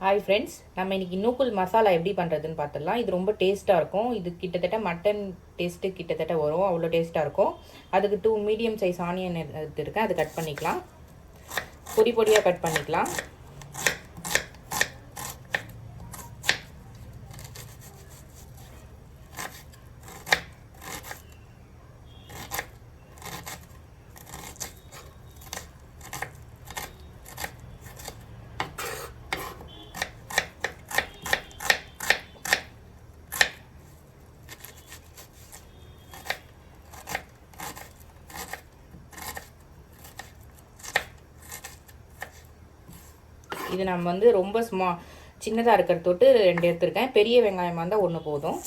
Hi friends, நம்ம இன்றைக்கி நூக்குல் மசாலா எப்படி பண்ணுறதுன்னு பார்த்துடலாம். இது ரொம்ப டேஸ்ட்டாக இருக்கும். இது கிட்டத்தட்ட மட்டன் டேஸ்ட்டு கிட்டத்தட்ட வரும், அவ்வளோ டேஸ்ட்டாக இருக்கும். அதுக்கு 2 மீடியம் சைஸ் ஆனியன் எடுத்துருக்கேன், அது கட் பண்ணிக்கலாம். பொடி பொடியாக கட் பண்ணிக்கலாம். இது நம்ம வந்து ரொம்ப சின்னதாக இருக்கிறத தொட்டு 2 எடுத்துருக்கேன். பெரிய வெங்காயமாக இருந்தால் 1 போதும்.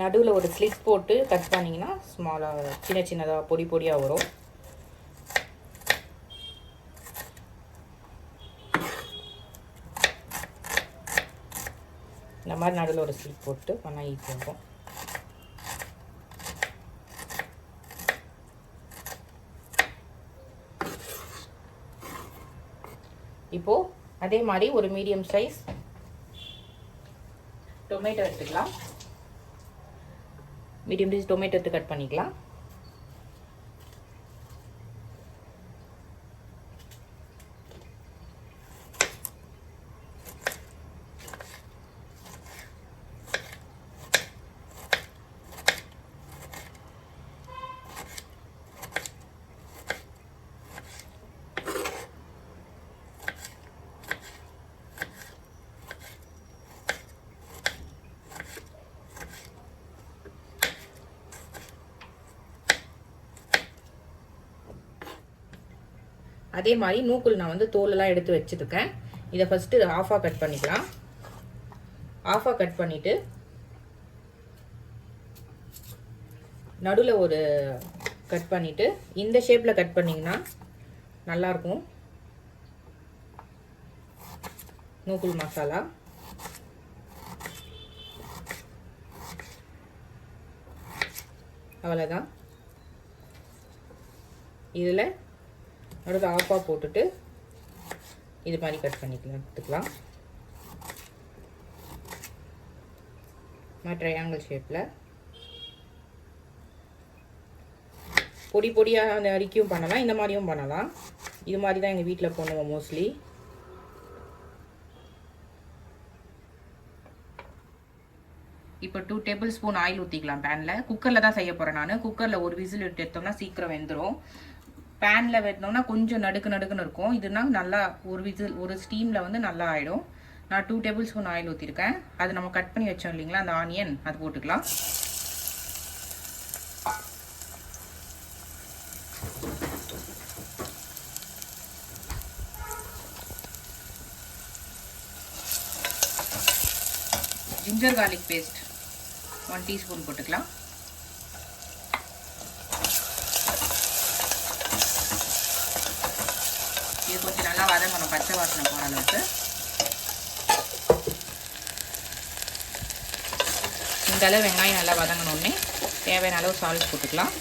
நடுவில் ஒரு ஸ்லிட் போட்டு கட் பண்ணிங்கன்னா ஸ்மாலாக சின்ன சின்னதாக பொடி பொடியாக வரும். இந்த மாதிரி நடுவில் ஒரு ஸ்லிட் போட்டு பண்ணால் ஈஸியாக இருக்கும். இப்போது அதே மாதிரி ஒரு மீடியம் சைஸ் டொமேட்டோ எடுத்துக்கலாம். மீடியம் சைஸ் டொமேட்டோ எடுத்து கட் பண்ணிக்கலாம். அதே மாதிரி நூக்குல் நான் வந்து தோலெல்லாம் எடுத்து வச்சுருக்கேன். இதை ஃபஸ்ட்டு ஆஃபாக கட் பண்ணிக்கலாம். ஆஃபாக கட் பண்ணிவிட்டு நடுவில் ஒரு கட் பண்ணிவிட்டு இந்த ஷேப்பில் கட் பண்ணிங்கன்னா நல்லாயிருக்கும் நூக்குல் மசாலா. அவ்வளோதான். இதில் அடுத்து ஆஃபாக போட்டுட்டு இது மாதிரி கட் பண்ணிக்கலாம், எடுத்துக்கலாம். ட்ரையாங்கிள் ஷேப்பில் பொடி பொடியாக அந்த அரிக்கும் பண்ணலாம், இந்த மாதிரியும் பண்ணலாம். இது மாதிரி தான் எங்கள் வீட்டில் பண்ணுவோம் மோஸ்ட்லி. இப்போ 2 டேபிள் ஸ்பூன் ஆயில் ஊற்றிக்கலாம் பேனில். குக்கரில் தான் செய்ய போகிறேன் நான். குக்கரில் ஒரு விசில் விட்டு எடுத்தோம்னா சீக்கிரம் வெந்துடும். பேனில் வெட்டினோம்னா கொஞ்சம் நடுக்குன்னு இருக்கும். இதுனா நல்லா ஒரு விசில் ஒரு ஸ்டீமில் வந்து நல்லா ஆகிடும். நான் 2 டேபிள் ஸ்பூன் ஆயில் ஊற்றிருக்கேன். அது நம்ம கட் பண்ணி வச்சோம் இல்லைங்களா, அந்த ஆனியன், அது போட்டுக்கலாம். ஜிஞ்சர் கார்லிக் பேஸ்ட் 1 டீஸ்பூன் போட்டுக்கலாம். இது கொஞ்சம் நல்லா வதங்கணும், பச்சை வாசனை போகிற அளவுக்கு. இந்த அளவு வெங்காயம் நல்லா வதங்கணுன்னே தேவையான அளவு சால்ட் போட்டுக்கலாம்.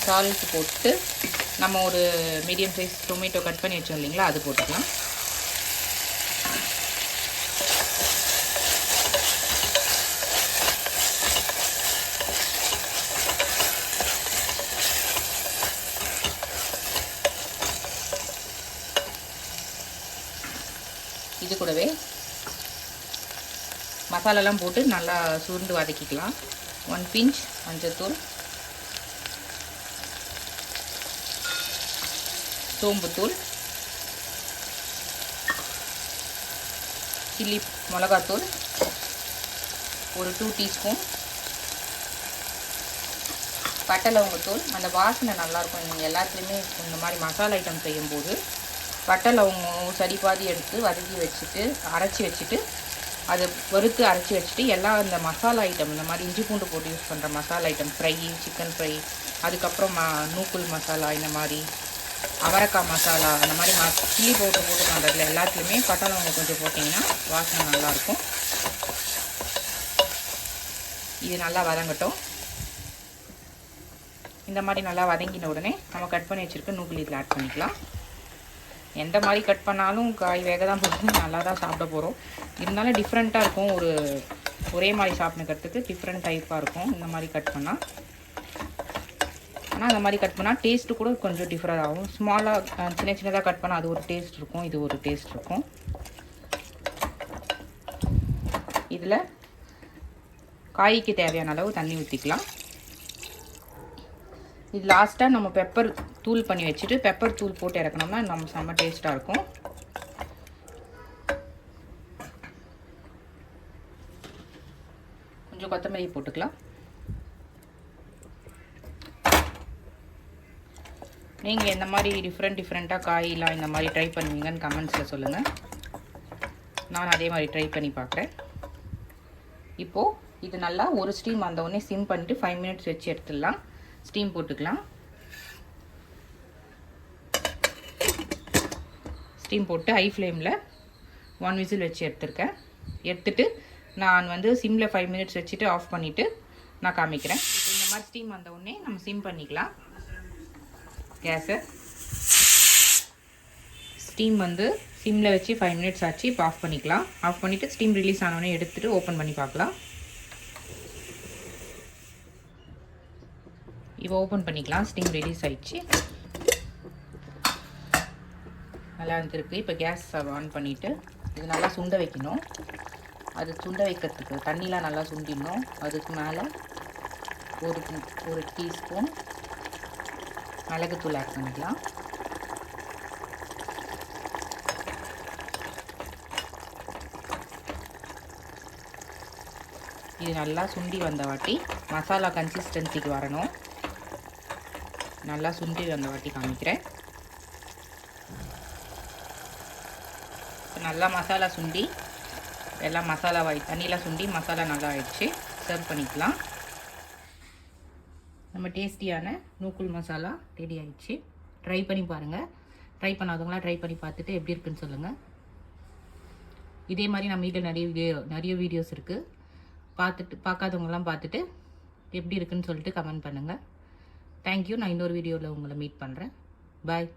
சால்ட் போட்டு நம்ம ஒரு மீடியம் சைஸ் டொமேட்டோ கட் பண்ணி வச்சோம் இல்லைங்களா, அது போட்டுக்கலாம். இது கூடவே மசாலாலாம் போட்டு நல்லா சுருண்டு வதக்கிக்கலாம். 1 பிஞ்ச் மஞ்சள்தூள், சோம்புத்தூள், சில்லி மிளகாத்தூள் ஒரு 2 டீஸ்பூன், பட்டை லவங்கத்தூள். அந்த வாசனை நல்லாயிருக்கும். நீங்கள் எல்லாத்துலேயுமே இந்த மாதிரி மசாலா ஐட்டம் செய்யும்போது பட்டை லவங்கம் சரி பாதி எடுத்து வதக்கி வச்சுட்டு அரைச்சி வச்சுட்டு அதை வறுத்து அரைச்சி வச்சுட்டு எல்லாம் இந்த மசாலா ஐட்டம், இந்த மாதிரி இஞ்சி பூண்டு போட்டு யூஸ் பண்ணுற masala item, fry, chicken fry, அதுக்கப்புறம் நூக்குல் மசாலா, இந்த மாதிரி அவரைக்காய் மசாலா, அந்த மாதிரி சில்லி பவுடர் போட்டு பண்ணுறதுல எல்லாத்துலேயுமே பட்டை லவங்கம் கொஞ்சம் போட்டிங்கன்னா வாசனை நல்லாயிருக்கும். இது நல்லா வதங்கட்டும். இந்த மாதிரி நல்லா வதங்கின உடனே நம்ம கட் பண்ணி வச்சுருக்க நூக்கல் இதில் ஆட் பண்ணிக்கலாம். எந்த மாதிரி கட் பண்ணாலும் காய் வேக தான் போட்டு நல்லா தான் சாப்பிட போகிறோம். இருந்தாலும் டிஃப்ரெண்ட்டாக இருக்கும். ஒரே மாதிரி சாப்பிட்றதுக்கு டிஃப்ரெண்ட் டைப்பாக இருக்கும் இந்த மாதிரி கட் பண்ணால். ஆனால் அந்த மாதிரி கட் பண்ணால் டேஸ்ட்டு கூட கொஞ்சம் டிஃப்ரெண்ட் ஆகும். ஸ்மாலாக சின்னதாக கட் பண்ணால் அது ஒரு டேஸ்ட் இருக்கும், இது ஒரு டேஸ்ட் இருக்கும். இதில் காய்க்கு தேவையான அளவு தண்ணி ஊற்றிக்கலாம். இது லாஸ்ட்டாக நம்ம பெப்பர் தூள் பண்ணி வச்சுட்டு பெப்பர் தூள் போட்டு இறக்கணும்னா நம்ம செம்ம டேஸ்ட்டாக இருக்கும். கொஞ்சம் கொத்தமல்லி போட்டுக்கலாம். நீங்கள் எந்த மாதிரி டிஃப்ரெண்ட்டாக காயெலாம் இந்த மாதிரி ட்ரை பண்ணுவீங்கன்னு கமெண்ட்ஸில் சொல்லுங்கள். நான் அதே மாதிரி ட்ரை பண்ணி பார்க்குறேன். இப்போது இது நல்லா ஒரு ஸ்டீம் வந்தவுடனே சிம் பண்ணிட்டு 5 மினிட்ஸ் வச்சு எடுத்துடலாம். ஸ்டீம் போட்டுக்கலாம். ஸ்டீம் போட்டு ஹை ஃப்ளேமில் 1 விசில் வச்சு எடுத்துருக்கேன். எடுத்துட்டு நான் வந்து சிம்மில் 5 மினிட்ஸ் வச்சுட்டு ஆஃப் பண்ணிவிட்டு நான் காமிக்கிறேன். இப்போ இந்த மாதிரி ஸ்டீம் வந்தவுடனே நம்ம சிம் பண்ணிக்கலாம் கேஸை. ஸ்டீம் வந்து சிம்மில் வச்சு 5 மினிட்ஸ் ஆச்சு. இப்போ ஆஃப் பண்ணிக்கலாம். ஆஃப் பண்ணிவிட்டு ஸ்டீம் ரிலீஸ் ஆனோடனே எடுத்துகிட்டு ஓப்பன் பண்ணி பார்க்கலாம். இப்போ ஓப்பன் பண்ணிக்கலாம். ஸ்டீம் ரிலீஸ் ஆயிடுச்சு, நல்லா வந்துருக்கு. இப்போ கேஸ் ஆன் பண்ணிவிட்டு இது நல்லா சுண்ட வைக்கணும். அது சுண்ட வைக்கிறதுக்கு தண்ணிலாம் நல்லா சுண்டிடணும். அதுக்கு மேலே ஒரு டீஸ்பூன் மிளகுத்தூள் ஆட் பண்ணிக்கலாம். இது நல்லா சுண்டி வந்த வாட்டி மசாலா கன்சிஸ்டன்சிக்கு வரணும். நல்லா சுண்டி வந்த வாட்டி காமிக்கிறேன். நல்லா மசாலா சுண்டி எல்லாம் தண்ணியில் சுண்டி மசாலா நல்லா ஆயிடுச்சு. சர்வ் பண்ணிக்கலாம். நம்ம டேஸ்டியான நூக்கல் மசாலா ரெடி ஆயிடுச்சு. ட்ரை பண்ணி பாருங்கள். ட்ரை பண்ணாதவங்களாம் ட்ரை பண்ணி பார்த்துட்டு எப்படி இருக்குன்னு சொல்லுங்கள். இதே மாதிரி நம்ம வீட்டில் நிறைய வீடியோஸ் இருக்குது. பார்க்காதவங்களாம் பார்த்துட்டு எப்படி இருக்குன்னு சொல்லிட்டு கமெண்ட் பண்ணுங்கள். தேங்க்யூ. நான் இன்னொரு வீடியோவில் உங்களை மீட் பண்ணுறேன். பாய்.